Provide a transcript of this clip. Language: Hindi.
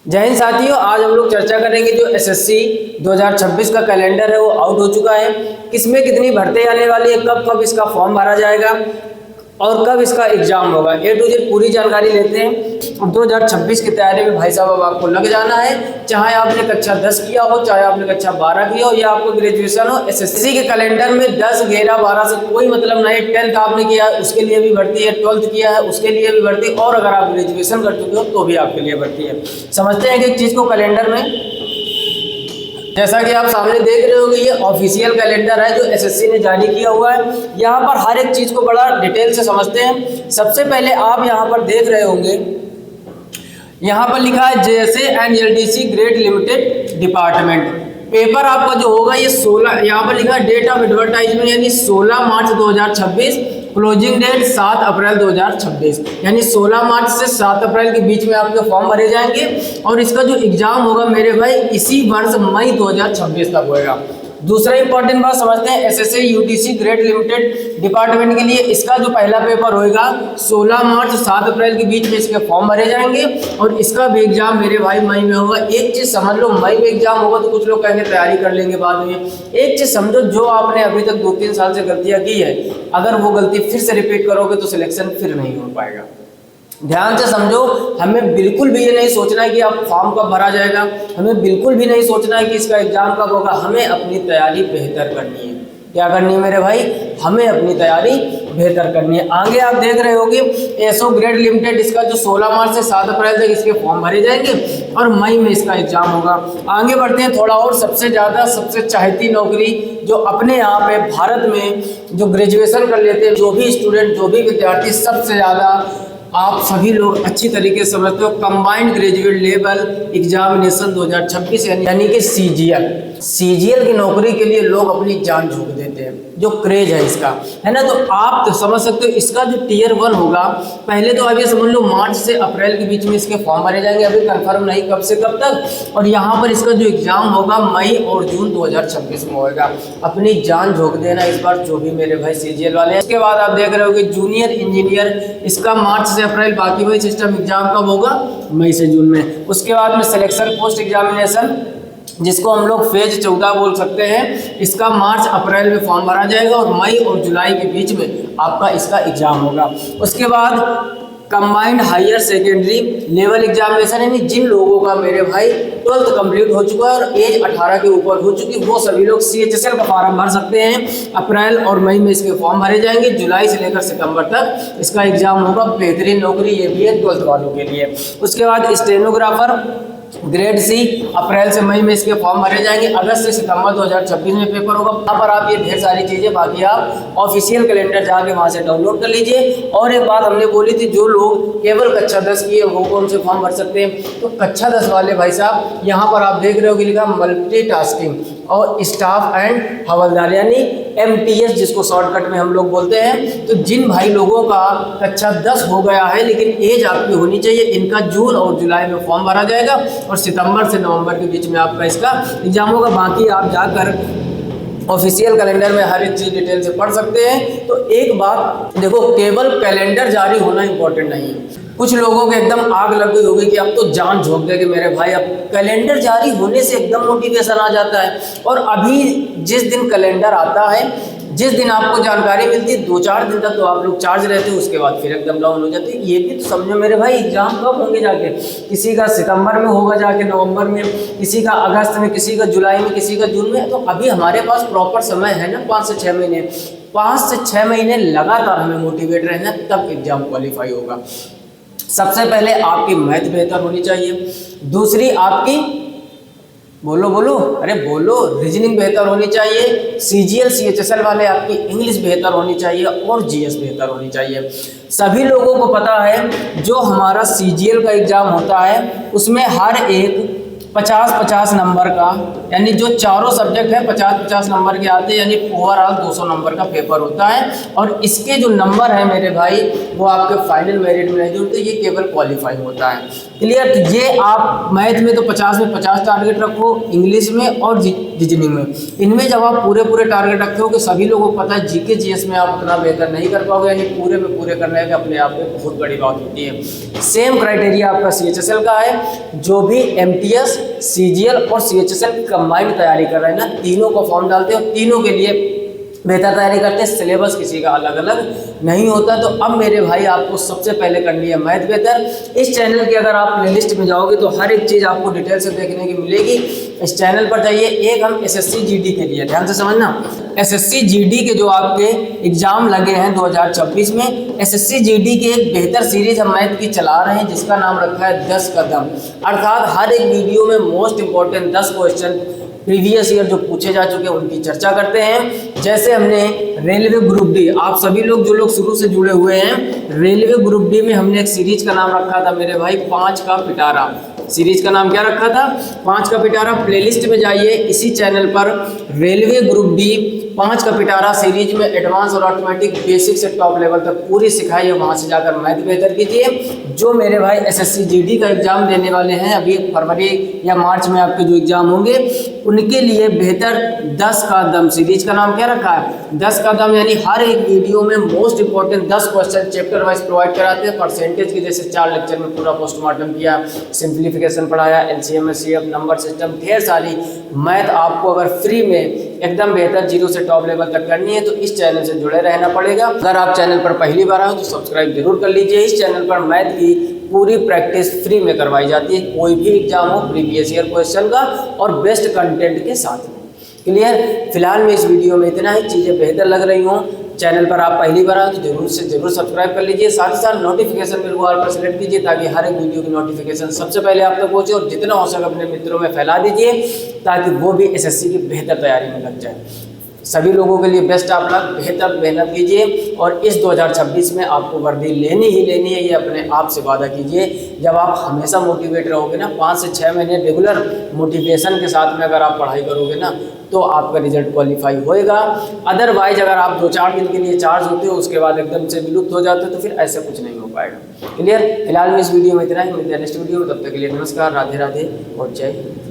जय हिंद साथियों, आज हम लोग चर्चा करेंगे जो एसएससी 2026 का कैलेंडर है वो आउट हो चुका है। किसमें कितनी भर्ती आने वाली है, कब कब इसका फॉर्म भरा जाएगा और कब इसका एग्जाम होगा, ए टू जेड पूरी जानकारी लेते हैं। 2026 की तैयारी में भाई साहब अब आपको लग जाना है, चाहे आपने कक्षा 10 किया हो, चाहे आपने कक्षा 12 किया हो या आपको ग्रेजुएशन हो। एसएससी के कैलेंडर में 10, 11, 12 से कोई मतलब नहीं। 10th आपने किया है उसके लिए भी भर्ती है, 12th किया है उसके लिए भी भर्ती, और अगर आप ग्रेजुएशन कर चुके हो तो भी आपके लिए भर्ती है। समझते हैं कि एक चीज़ को कैलेंडर में, जैसा कि आप सामने देख रहे होंगे, ये ऑफिशियल कैलेंडर है जो एसएससी ने जारी किया हुआ है। यहाँ पर हर एक चीज़ को बड़ा डिटेल से समझते हैं। सबसे पहले आप यहाँ पर देख रहे होंगे, यहाँ पर लिखा है JSA and LDC grade limited department. Paper आपका जो होगा ये 16, यहाँ पर लिखा है डेट ऑफ एडवर्टाइजमेंट यानी 16 मार्च 2026, क्लोजिंग डेट 7 अप्रैल 2026, यानी 16 मार्च से 7 अप्रैल के बीच में आपके फॉर्म भरे जाएंगे और इसका जो एग्जाम होगा मेरे भाई इसी वर्ष मई 2026 तक होएगा। दूसरा इंपॉर्टेंट बात समझते हैं, SSC UTC grade limited department के लिए इसका जो पहला पेपर होएगा 16 मार्च 7 अप्रैल के बीच में इसके फॉर्म भरे जाएंगे और इसका भी एग्जाम मेरे भाई मई में होगा। एक चीज़ समझ लो, मई में एग्जाम होगा तो कुछ लोग कहेंगे तैयारी कर लेंगे बाद में। एक चीज़ समझो, जो आपने अभी तक 2-3 साल से गलतियाँ की है, अगर वो गलती फिर से रिपीट करोगे तो सिलेक्शन फिर नहीं हो पाएगा। ध्यान से समझो, हमें बिल्कुल भी ये नहीं सोचना है कि आप फॉर्म कब भरा जाएगा, हमें बिल्कुल भी नहीं सोचना है कि इसका एग्जाम कब होगा। हमें अपनी तैयारी बेहतर करनी है। क्या करनी है मेरे भाई? हमें अपनी तैयारी बेहतर करनी है। आगे आप देख रहे होगे एसओ ग्रेड लिमिटेड, इसका जो 16 मार्च से 7 अप्रैल तक इसके फॉर्म भरे जाएंगे और मई में इसका एग्जाम होगा। आगे बढ़ते हैं थोड़ा और। सबसे ज़्यादा सबसे चाहती नौकरी जो अपने यहाँ पे भारत में जो ग्रेजुएशन कर लेते हैं, जो भी स्टूडेंट, जो भी विद्यार्थी, सबसे ज़्यादा आप सभी लोग अच्छी तरीके से समझते हो, कंबाइंड ग्रेजुएट लेवल एग्जामिनेशन 2026 यानी कि सीजीएल की नौकरी के लिए लोग अपनी जान झोंक देते हैं, जो क्रेज है इसका, है ना। तो आप तो समझ सकते हो इसका जो टियर 1 होगा, पहले तो आप ये समझ लो मार्च से अप्रैल के बीच में इसके फॉर्म भरे जाएंगे, अभी कंफर्म नहीं कब से कब तक। और यहाँ पर इसका जो एग्जाम होगा मई और जून 2026 में होगा। अपनी जान झोंक देना इस बार जो भी मेरे भाई सीजीएल वाले हैं। उसके बाद आप देख रहे हो कि जूनियर इंजीनियर, इसका मार्च से अप्रैल, बाकी वही सिस्टम। एग्जाम कब होगा? मई से जून में। उसके बाद में सिलेक्शन पोस्ट एग्जामिनेशन, जिसको हम लोग फेज 14 बोल सकते हैं, इसका मार्च अप्रैल में फॉर्म भरा जाएगा और मई और जुलाई के बीच में आपका इसका एग्जाम होगा। उसके बाद combined higher secondary level examination, यानी जिन लोगों का मेरे भाई 12th कंप्लीट हो चुका है और एज 18 के ऊपर हो चुकी, वो सभी लोग CHSL का फॉर्म भर सकते हैं। अप्रैल और मई में इसके फॉर्म भरे जाएंगे, जुलाई से लेकर सितंबर तक इसका एग्जाम होगा। बेहतरीन नौकरी ये भी है 12th वालों के लिए। उसके बाद स्टेनोग्राफर ग्रेड सी, अप्रैल से मई में इसके फॉर्म भरे जाएंगे। अगस्त से सितंबर 2026 में पेपर होगा। वहाँ पर आप ये ढेर सारी चीज़ें, बाकी आप ऑफिशियल कैलेंडर जाके वहाँ से डाउनलोड कर लीजिए। और एक बात हमने बोली थी, जो लोग केवल कक्षा 10 किए वो कौन से फॉर्म भर सकते हैं? तो कक्षा 10 वाले भाई साहब, यहाँ पर आप देख रहे हो कि लिखा मल्टीटास्किंग और स्टाफ एंड हवलदार, यानी MTS जिसको शॉर्टकट में हम लोग बोलते हैं। तो जिन भाई लोगों का कक्षा 10 हो गया है लेकिन एज आपकी होनी चाहिए, इनका जून और जुलाई में फॉर्म भरा जाएगा और सितंबर से नवंबर के बीच में आपका इसका एग्जाम होगा। बाकी आप जाकर ऑफिशियल कैलेंडर में हर एक चीज़ डिटेल से पढ़ सकते हैं। तो एक बात देखो, केवल कैलेंडर जारी होना इंपॉर्टेंट नहीं है। कुछ लोगों के एकदम आग लग गई होगी कि अब तो जान झोंक दे कि मेरे भाई अब कैलेंडर जारी होने से एकदम मोटिवेशन आ जाता है। और अभी जिस दिन कैलेंडर आता है, जिस दिन आपको जानकारी मिलती है, 2-4 दिन तक तो आप लोग चार्ज रहते हो, उसके बाद फिर एकदम डाउन हो जाते हैं। ये भी तो समझो मेरे भाई, एग्जाम कब होंगे जाके? किसी का सितंबर में होगा जाके नवंबर में, किसी का अगस्त में, किसी का जुलाई में, किसी का जून में। तो अभी हमारे पास प्रॉपर समय है ना, 5 से 6 महीने। 5 से 6 महीने लगातार हमें मोटिवेट रहना, तब एग्जाम क्वालिफाई होगा। सबसे पहले आपकी मैथ बेहतर होनी चाहिए। दूसरी आपकी, बोलो अरे बोलो, रीजनिंग बेहतर होनी चाहिए। CGL CHSL वाले आपकी इंग्लिश बेहतर होनी चाहिए और GS बेहतर होनी चाहिए। सभी लोगों को पता है जो हमारा CGL का एग्ज़ाम होता है उसमें हर एक 50-50 नंबर का, यानी जो चारों सब्जेक्ट है 50-50 नंबर के आते हैं, यानी ओवरऑल 200 नंबर का पेपर होता है। और इसके जो नंबर है मेरे भाई वो आपके फाइनल मेरिट में नहीं जुड़ते, ये केवल क्वालिफाई होता है। क्लियर। तो ये आप मैथ में तो 50 में 50 टारगेट रखो, इंग्लिश में और रीजनिंग में, इनमें जब आप पूरे पूरे टारगेट रखे हो कि सभी लोगों को पता है जीके जीएस में आप उतना बेहतर नहीं कर पाओगे, यानी पूरे में पूरे करने के अपने आप में बहुत बड़ी बात होती है। सेम क्राइटेरिया आपका CHSL का है, जो भी MTS, CGL और CHSL कंबाइंड तैयारी कर रहे हैं ना, तीनों को फॉर्म डालते हैं और तीनों के लिए बेहतर तैयारी करते हैं। सिलेबस किसी का अलग अलग नहीं होता। तो अब मेरे भाई आपको सबसे पहले करनी है मैथ बेहतर। इस चैनल की अगर आप प्लेलिस्ट में जाओगे तो हर एक चीज़ आपको डिटेल से देखने की मिलेगी। इस चैनल पर जाइए। एक हम SSC GD के लिए ध्यान से समझना, SSC GD के जो आपके एग्जाम लगे हैं 2026 में, SSC GD की एक बेहतर सीरीज हम मैथ की चला रहे हैं जिसका नाम रखा है 10 कदम। अर्थात हर एक वीडियो में most important 10 question previous year जो पूछे जा चुके हैं उनकी चर्चा करते हैं। जैसे हमने रेलवे ग्रुप डी, आप सभी लोग जो लोग शुरू से जुड़े हुए हैं, रेलवे ग्रुप डी में हमने एक सीरीज का नाम रखा था मेरे भाई 5 का पिटारा। सीरीज का नाम क्या रखा था? 5 का पिटारा। प्लेलिस्ट में जाइए, इसी चैनल पर रेलवे ग्रुप डी 5 का पिटारा सीरीज में एडवांस और ऑटोमेटिक बेसिक से टॉप लेवल तक पूरी सिखाई है। वहां से जाकर मैथ बेहतर कीजिए। जो मेरे भाई SSC GD का एग्जाम देने वाले हैं अभी फरवरी या मार्च में आपके जो एग्जाम होंगे उनके लिए बेहतर 10 का दम सीरीज का नाम क्या रखा है? 10 का दम, यानी हर एक वीडियो में most important 10 question chapter wise provide कराते हैं। परसेंटेज की जैसे 4 लेक्चर में पूरा पोस्टमार्टम किया, सिंप्लीफिकेशन पढ़ाया, LCM SCF, नंबर सिस्टम, ढेर सारी मैथ आपको अगर फ्री में एकदम बेहतर 0 से टॉप लेवल तक करनी है तो इस चैनल से जुड़े रहना पड़ेगा। अगर आप चैनल पर पहली बार आए हो तो सब्सक्राइब जरूर कर लीजिए। इस चैनल पर मैथ की पूरी प्रैक्टिस फ्री में करवाई जाती है, कोई भी एग्जाम हो प्रीवियस ईयर क्वेश्चन का और बेस्ट कंटेंट के साथ में। क्लियर। फिलहाल में इस वीडियो में इतना ही। चीज़ें बेहतर लग रही हों, चैनल पर आप पहली बार आए तो जरूर से जरूर सब्सक्राइब कर लीजिए। साथ ही साथ नोटिफिकेशन बेल को ऑल पर सेलेक्ट कीजिए ताकि हर एक वीडियो की नोटिफिकेशन सबसे पहले आप तक पहुंचे, और जितना हो सके अपने मित्रों में फैला दीजिए ताकि वो भी SSC की बेहतर तैयारी में लग जाए। सभी लोगों के लिए बेस्ट आप लोग बेहतर मेहनत कीजिए और इस 2026 में आपको वर्दी लेनी ही लेनी है, ये अपने आप से वादा कीजिए। जब आप हमेशा मोटिवेट रहोगे ना, 5 से 6 महीने रेगुलर मोटिवेशन के साथ में अगर आप पढ़ाई करोगे ना तो आपका रिजल्ट क्वालिफाई होएगा। अदरवाइज अगर आप 2-4 दिन के लिए चार्ज होते हो उसके बाद एकदम से विलुप्त हो जाते हो तो फिर ऐसा कुछ नहीं हो पाएगा। क्लियर। फिलहाल में इस वीडियो में इतना ही। मिलते हैं नेक्स्ट वीडियो में, तब तक के लिए नमस्कार, राधे राधे और जय हिंद।